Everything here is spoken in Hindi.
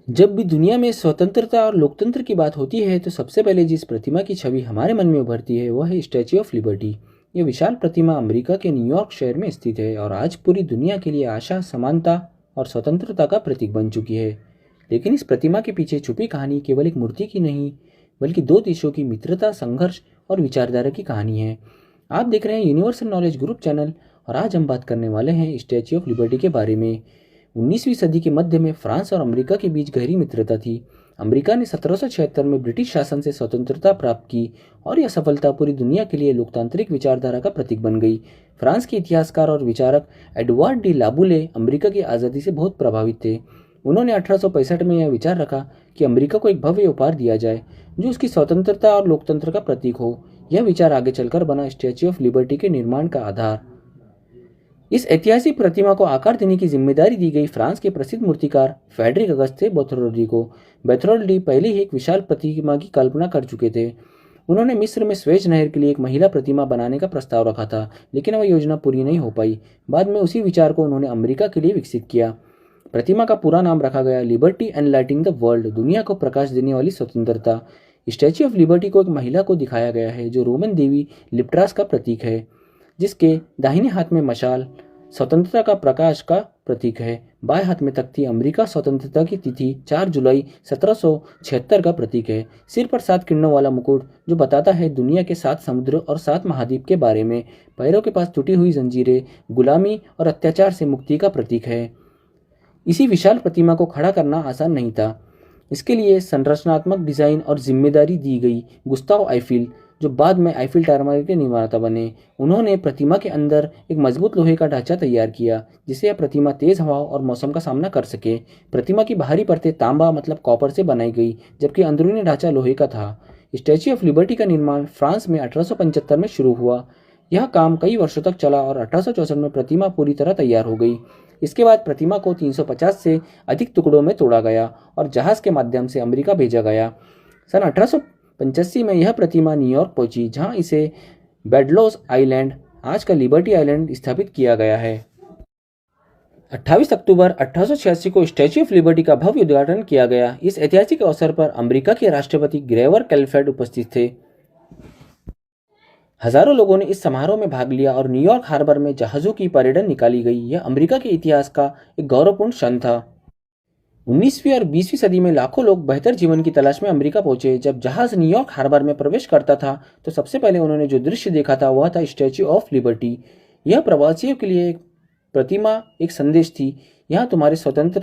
जब भी दुनिया में स्वतंत्रता और लोकतंत्र की बात होती है तो सबसे पहले जिस प्रतिमा की छवि हमारे मन में उभरती है वह है स्टैच्यू ऑफ लिबर्टी। ये विशाल प्रतिमा अमेरिका के न्यूयॉर्क शहर में स्थित है और आज पूरी दुनिया के लिए आशा, समानता और स्वतंत्रता का प्रतीक बन चुकी है। लेकिन इस प्रतिमा के पीछे छुपी कहानी केवल एक मूर्ति की नहीं, बल्कि दो देशों की मित्रता, संघर्ष और विचारधारा की कहानी है। आप देख रहे हैं यूनिवर्सल नॉलेज ग्रुप चैनल और आज हम बात करने वाले हैं स्टैच्यू ऑफ लिबर्टी के बारे में। 19वीं सदी के मध्य में फ्रांस और अमेरिका के बीच गहरी मित्रता थी। अमेरिका ने 1776 में ब्रिटिश शासन से स्वतंत्रता प्राप्त की और यह सफलता पूरी दुनिया के लिए लोकतांत्रिक विचारधारा का प्रतीक बन गई। फ्रांस के इतिहासकार और विचारक एडवर्ड डी लाबुले अमेरिका की आज़ादी से बहुत प्रभावित थे। उन्होंने 1865 में यह विचार रखा कि अमेरिका को एक भव्य उपहार दिया जाए जो उसकी स्वतंत्रता और लोकतंत्र का प्रतीक हो। यह विचार आगे चलकर बना स्टैच्यू ऑफ लिबर्टी के निर्माण का आधार। इस ऐतिहासिक प्रतिमा को आकार देने की जिम्मेदारी दी गई फ्रांस के प्रसिद्ध मूर्तिकार फ्रेडरिक अगस्ते बेथोल्डी को। बेथोल्डी पहले ही एक विशाल प्रतिमा की कल्पना कर चुके थे। उन्होंने मिस्र में स्वेज नहर के लिए एक महिला प्रतिमा बनाने का प्रस्ताव रखा था, लेकिन वह योजना पूरी नहीं हो पाई। बाद में उसी विचार को उन्होंने अमेरिका के लिए विकसित किया। प्रतिमा का पूरा नाम रखा गया liberty and lighting the world, दुनिया को प्रकाश देने वाली स्वतंत्रता। स्टैच्यू ऑफ लिबर्टी को एक महिला को दिखाया गया है जो रोमन देवी लिप्ट्रास का प्रतीक है, जिसके दाहिने हाथ में मशाल स्वतंत्रता का प्रकाश का प्रतीक है। बाएं हाथ में तख्ती अमेरिका स्वतंत्रता की तिथि 4 जुलाई 1776 का प्रतीक है। सिर पर 7 किरणों वाला मुकुट जो बताता है दुनिया के 7 समुद्र और 7 महाद्वीप के बारे में। पैरों के पास टूटी हुई जंजीरें गुलामी और अत्याचार से मुक्ति का प्रतीक है। इसी विशाल प्रतिमा को खड़ा करना आसान नहीं था। इसके लिए संरचनात्मक डिजाइन और जिम्मेदारी दी गई गुस्ताव आइफिल, जो बाद में आइफिल टावर के निर्माता बने। उन्होंने प्रतिमा के अंदर एक मजबूत लोहे का ढांचा तैयार किया जिससे यह प्रतिमा तेज हवा और मौसम का सामना कर सके। प्रतिमा की बाहरी परतें तांबा मतलब कॉपर से बनाई गई, जबकि अंदरूनी ढांचा लोहे का था। स्टैच्यू ऑफ लिबर्टी का निर्माण फ्रांस में 1875 में शुरू हुआ। यह काम कई वर्षों तक चला और 1864 में प्रतिमा पूरी तरह तैयार हो गई। इसके बाद प्रतिमा को 350 से अधिक टुकड़ों में तोड़ा गया और जहाज के माध्यम से अमेरिका भेजा गया। सन 1885 में यह प्रतिमा न्यूयॉर्क पहुंची, जहां इसे बेडलोस आइलैंड, आज का लिबर्टी आइलैंड, स्थापित किया गया है। 28 अक्टूबर 1886 को स्टैच्यू ऑफ लिबर्टी का भव्य उद्घाटन किया गया। इस ऐतिहासिक अवसर पर अमेरिका के राष्ट्रपति ग्रेवर कैलफेड उपस्थित थे। हजारों लोगों ने इस समारोह में भाग लिया और न्यूयॉर्क हार्बर में जहाजों की परेड निकाली गई। यह अमेरिका के इतिहास का एक गौरवपूर्ण क्षण था। 19वीं और 20वीं सदी में लाखों लोग बेहतर जीवन की तलाश में अमेरिका पहुंचे। जब जहाज न्यूयॉर्क हार्बर में प्रवेश करता था तो सबसे पहले उन्होंने जो दृश्य देखा था वह था स्टैच्यू ऑफ लिबर्टी। यह प्रवासियों के लिए एक प्रतिमा, एक संदेश थी। यहाँ तुम्हारी स्वतंत्रता